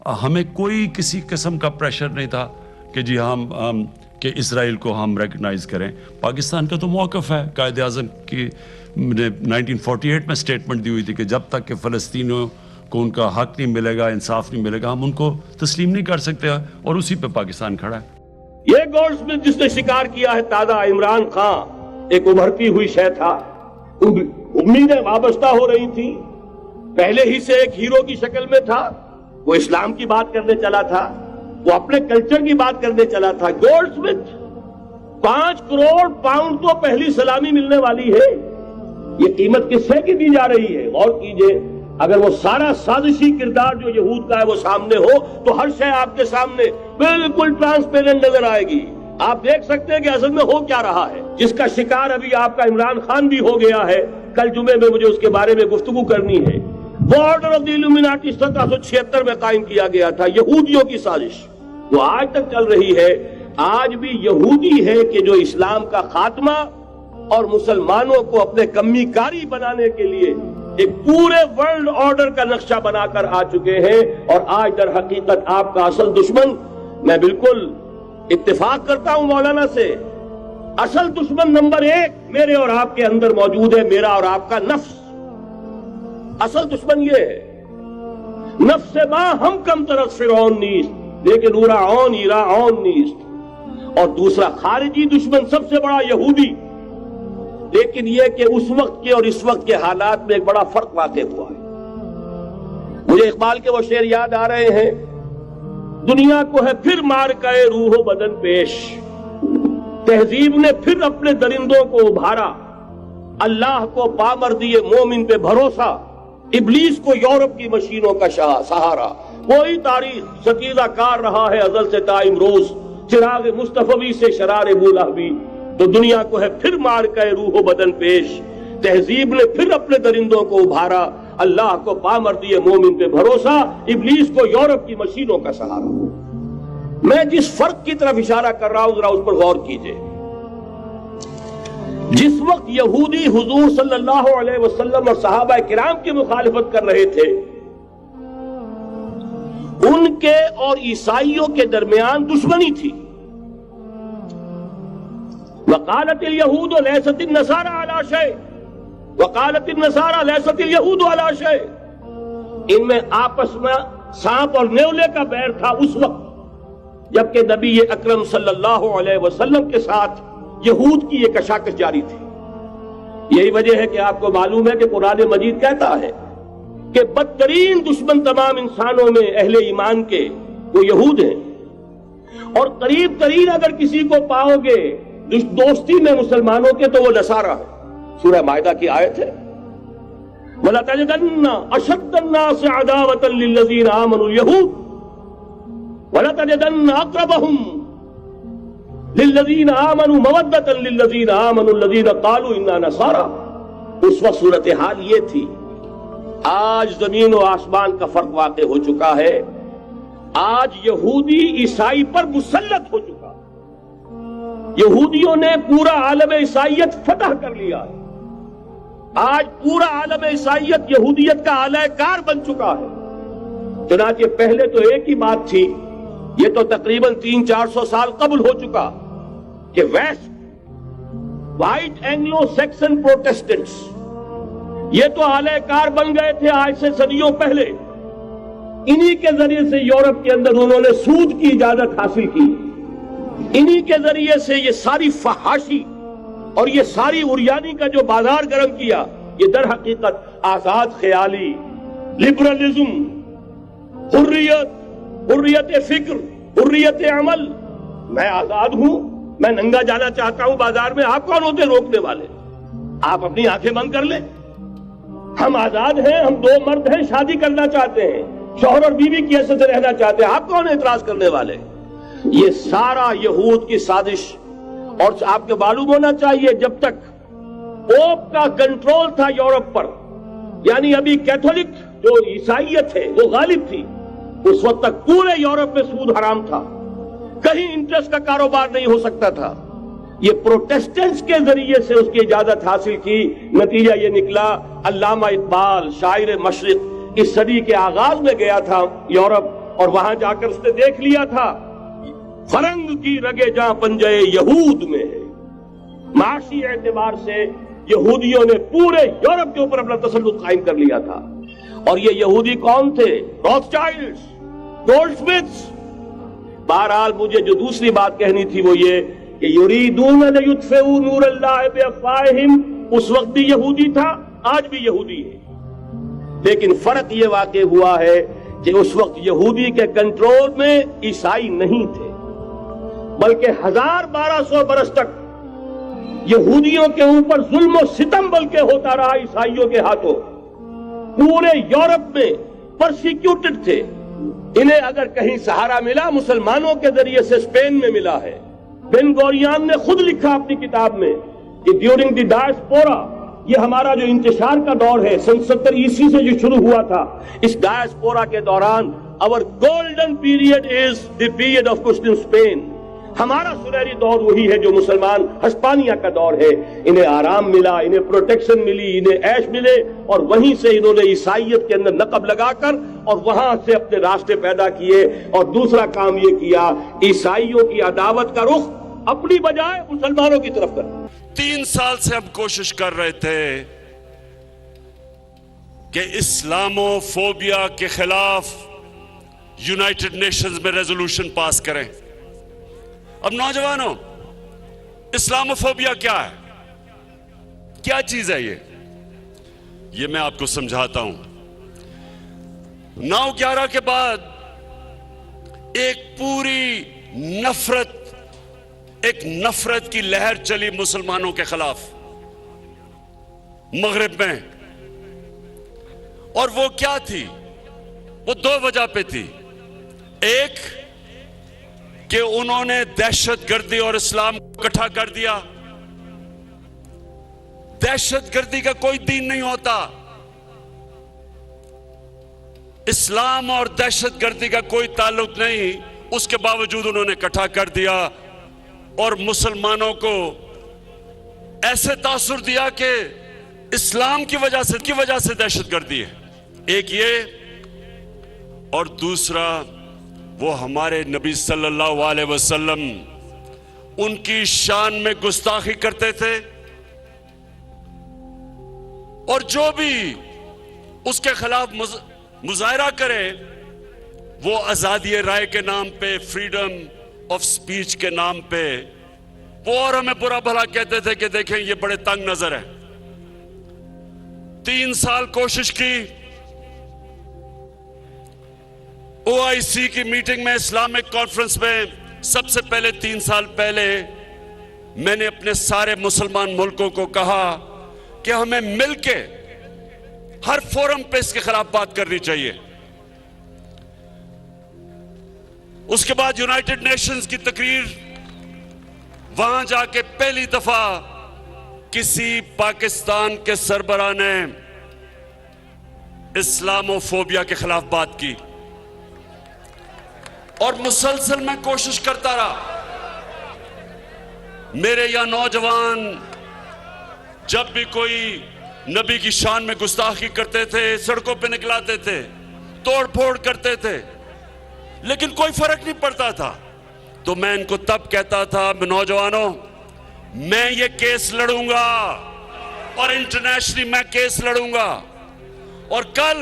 ہمیں کوئی کسی قسم کا پریشر نہیں تھا کہ جی ہم کہ اسرائیل کو ہم ریکگنائز کریں. پاکستان کا تو موقف ہے, قائد اعظم کی 1948 میں سٹیٹمنٹ دی ہوئی تھی کہ جب تک کہ فلسطینیوں کو ان کا حق نہیں ملے گا, انصاف نہیں ملے گا, ہم ان کو تسلیم نہیں کر سکتے, اور اسی پہ پاکستان کھڑا ہے. یہ گولڈ سمتھ جس نے شکار کیا ہے تازہ عمران خان ایک ابھرتی ہوئی شے تھا. امیدیں وابستہ ہو رہی تھی, پہلے ہی سے ایک ہیرو کی شکل میں تھا. وہ اسلام کی بات کرنے چلا تھا, وہ اپنے کلچر کی بات کرنے چلا تھا. گولڈ سمتھ 5 کروڑ پاؤنڈ تو پہلی سلامی ملنے والی ہے. یہ قیمت کس سے کی دی جا رہی ہے؟ غور کیجئے. اگر وہ سارا سازشی کردار جو یہود کا ہے وہ سامنے ہو تو ہر شے آپ کے سامنے بالکل ٹرانسپیرنٹ نظر آئے گی. آپ دیکھ سکتے ہیں کہ اصل میں ہو کیا رہا ہے. جس کا شکار ابھی آپ کا عمران خان بھی ہو گیا ہے, کل جمعے میں مجھے اس کے بارے میں گفتگو کرنی ہے. وہ آرڈر آف دی الومناٹی 1776 میں قائم کیا گیا تھا, یہودیوں کی سازش, وہ آج تک چل رہی ہے. آج بھی یہودی ہے کہ جو اسلام کا خاتمہ اور مسلمانوں کو اپنے کمی کاری بنانے کے لیے ایک پورے ورلڈ آرڈر کا نقشہ بنا کر آ چکے ہیں. اور آج در حقیقت آپ کا اصل دشمن, میں بالکل اتفاق کرتا ہوں مولانا سے, اصل دشمن نمبر 1 میرے اور آپ کے اندر موجود ہے, میرا اور آپ کا نفس. اصل دشمن یہ ہے, نفس ما ہم کم طرف فرعون نیست لیکن اورعون ایراعون نیست. اور دوسرا خارجی دشمن سب سے بڑا یہودی. لیکن یہ کہ اس وقت کے اور اس وقت کے حالات میں ایک بڑا فرق واقع ہوا ہے. مجھے اقبال کے وہ شعر یاد آ رہے ہیں, دنیا کو ہے پھر مارکہ روح و بدن پیش, تہذیب نے پھر اپنے درندوں کو ابھارا, اللہ کو پامر دیے مومن پہ بھروسہ, ابلیس کو یورپ کی مشینوں کا سہارا. وہی تاریخ ستیزہ کار رہا ہے ازل سے تا امروز, چراغ مصطفی سے شرار بولہوی. تو دنیا کو ہے پھر مارکہ روح و بدن پیش, تہذیب نے پھر اپنے درندوں کو ابھارا, اللہ کو پامر دیے مومن پہ بھروسہ, ابلیس کو یورپ کی مشینوں کا سہارا. میں جس فرق کی طرف اشارہ کر رہا ہوں ذرا اس پر غور کیجئے. جس وقت یہودی حضور صلی اللہ علیہ وسلم اور صحابہ کرام کی مخالفت کر رہے تھے, ان کے اور عیسائیوں کے درمیان دشمنی تھی. وقالت اليهود ليست النصارى على شيء وقالت النصارى ليست اليهود على شيء. ان میں آپس میں سانپ اور نیولے کا بیر تھا اس وقت, جبکہ نبی اکرم صلی اللہ علیہ وسلم کے ساتھ یہود کی یہ کشاکش جاری تھی. یہی وجہ ہے کہ آپ کو معلوم ہے کہ قرآن مجید کہتا ہے کہ بدترین دشمن تمام انسانوں میں اہل ایمان کے وہ یہود ہیں, اور قریب ترین اگر کسی کو پاؤ گے دوستی میں مسلمانوں کے تو وہ نصارہ ہے. سورہ مائدہ کی آیت ہے, وَلَتَجِدَنَّ أَشَدَّ النَّاسِ عَدَاوَةً لِلَّذِينَ آمَنُوا الْيَهُودَ وَلَتَجِدَنَّ أَقْرَبَهُمْ لِلَّذِينَ آمَنُوا مَوَدَّةً لِلَّذِينَ آمَنُوا الَّذِينَ قَالُوا إِنَّا نَصَارَى. اس وقت صورتحال یہ تھی. آج زمین و آسمان کا فرق واقع ہو چکا ہے. آج یہودی عیسائی پر مسلط ہو چکا. یہودیوں نے پورا عالم عیسائیت فتح کر لیا ہے. آج پورا عالم عیسائیت یہودیت کا اعلی کار بن چکا ہے. چنانچہ پہلے تو ایک ہی بات تھی, یہ تو تقریباً 300-400 سال قبل ہو چکا, کہ west white Anglo Saxon Protestants یہ تو اعلی کار بن گئے تھے آج سے صدیوں پہلے. انہی کے ذریعے سے یورپ کے اندر انہوں نے سود کی اجازت حاصل کی. انہی کے ذریعے سے یہ ساری فحاشی اور یہ ساری عریانی کا جو بازار گرم کیا, یہ در حقیقت آزاد خیالی, لبرلزم, حریت فکر, حریت عمل. میں آزاد ہوں, میں ننگا جانا چاہتا ہوں بازار میں, آپ کون ہوتے روکنے والے؟ آپ اپنی آنکھیں بند کر لیں. ہم آزاد ہیں, ہم 2 مرد ہیں, شادی کرنا چاہتے ہیں, شوہر اور بیوی کی حیثیت سے رہنا چاہتے ہیں, آپ کون اعتراض کرنے والے؟ یہ سارا یہود کی سازش. اور آپ کو معلوم ہونا چاہیے جب تک پوپ کا کنٹرول تھا یورپ پر, یعنی ابھی کیتھولک جو عیسائیت ہے وہ غالب تھی, اس وقت تک پورے یورپ میں سود حرام تھا, کہیں انٹرسٹ کا کاروبار نہیں ہو سکتا تھا. یہ پروٹیسٹنٹس کے ذریعے سے اس کی اجازت حاصل کی. نتیجہ یہ نکلا, علامہ اقبال شاعر مشرق اس صدی کے آغاز میں گیا تھا یورپ, اور وہاں جا کر اس نے دیکھ لیا تھا فرنگ کی رگے جہاں پنجے یہود میں ہے. معاشی اعتبار سے یہودیوں نے پورے یورپ کے اوپر اپنا تسلط قائم کر لیا تھا. اور یہ یہودی کون تھے؟ راث چائلڈز، گولڈ سمتھس. بہرحال مجھے جو دوسری بات کہنی تھی وہ یہ کہ یریدون لیطفئوا نور اللہ بافواہہم اس وقت بھی یہودی تھا، آج بھی یہودی ہے. لیکن فرق یہ واقع ہوا ہے کہ اس وقت یہودی کے کنٹرول میں عیسائی نہیں تھے، بلکہ 1200 برس تک یہودیوں کے اوپر ظلم و ستم بلکہ ہوتا رہا عیسائیوں کے ہاتھوں. پورے یورپ میں پرسیکیوٹڈ تھے. انہیں اگر کہیں سہارا ملا مسلمانوں کے ذریعے سے اسپین میں ملا ہے. بن گوریان نے خود لکھا اپنی کتاب میں کہ ڈیورنگ دی ڈائسپورا، یہ ہمارا جو انتشار کا دور ہے 70 عیسوی سے جو شروع ہوا تھا، اس ڈائسپورا کے دوران our golden period is the period of Christian Spain. ہمارا سنہری دور وہی ہے جو مسلمان ہسپانیہ کا دور ہے. انہیں آرام ملا، انہیں پروٹیکشن ملی، انہیں عیش ملے، اور وہیں سے انہوں نے عیسائیت کے اندر نقب لگا کر اور وہاں سے اپنے راستے پیدا کیے. اور دوسرا کام یہ کیا، عیسائیوں کی عداوت کا رخ اپنی بجائے مسلمانوں کی طرف کر. 3 سال سے ہم کوشش کر رہے تھے کہ اسلامو فوبیا کے خلاف یونائٹڈ نیشنز میں ریزولوشن پاس کریں. اب نوجوانوں، اسلامو فوبیا کیا ہے؟ کیا چیز ہے یہ میں آپ کو سمجھاتا ہوں. 9/11 کے بعد ایک پوری نفرت کی لہر چلی مسلمانوں کے خلاف مغرب میں. اور وہ کیا تھی؟ وہ 2 وجہ پہ تھی. ایک کہ انہوں نے دہشت گردی اور اسلام کو اکٹھا کر دیا. دہشت گردی کا کوئی دین نہیں ہوتا. اسلام اور دہشت گردی کا کوئی تعلق نہیں. اس کے باوجود انہوں نے اکٹھا کر دیا اور مسلمانوں کو ایسے تاثر دیا کہ اسلام کی وجہ سے دہشت گردی ہے. ایک یہ، اور دوسرا وہ ہمارے نبی صلی اللہ علیہ وسلم ان کی شان میں گستاخی کرتے تھے، اور جو بھی اس کے خلاف مظاہرہ کرے وہ آزادی رائے کے نام پہ، فریڈم آف سپیچ کے نام پہ، وہ اور ہمیں برا بھلا کہتے تھے کہ دیکھیں یہ بڑے تنگ نظر ہیں. 3 سال کوشش کی. OIC کی میٹنگ میں، اسلامک کانفرنس میں، سب سے پہلے 3 سال پہلے میں نے اپنے سارے مسلمان ملکوں کو کہا کہ ہمیں مل کے ہر فورم پہ اس کے خلاف بات کرنی چاہیے. اس کے بعد یونائٹڈ نیشنز کی تقریر، وہاں جا کے پہلی دفعہ کسی پاکستان کے سربراہ نے اسلامو فوبیا کے خلاف بات کی. اور مسلسل میں کوشش کرتا رہا. میرے یہاں نوجوان جب بھی کوئی نبی کی شان میں گستاخی کرتے تھے، سڑکوں پہ نکلاتے تھے، توڑ پھوڑ کرتے تھے، لیکن کوئی فرق نہیں پڑتا تھا. تو میں ان کو تب کہتا تھا، نوجوانوں، میں یہ کیس لڑوں گا اور انٹرنیشنلی میں کیس لڑوں گا. اور کل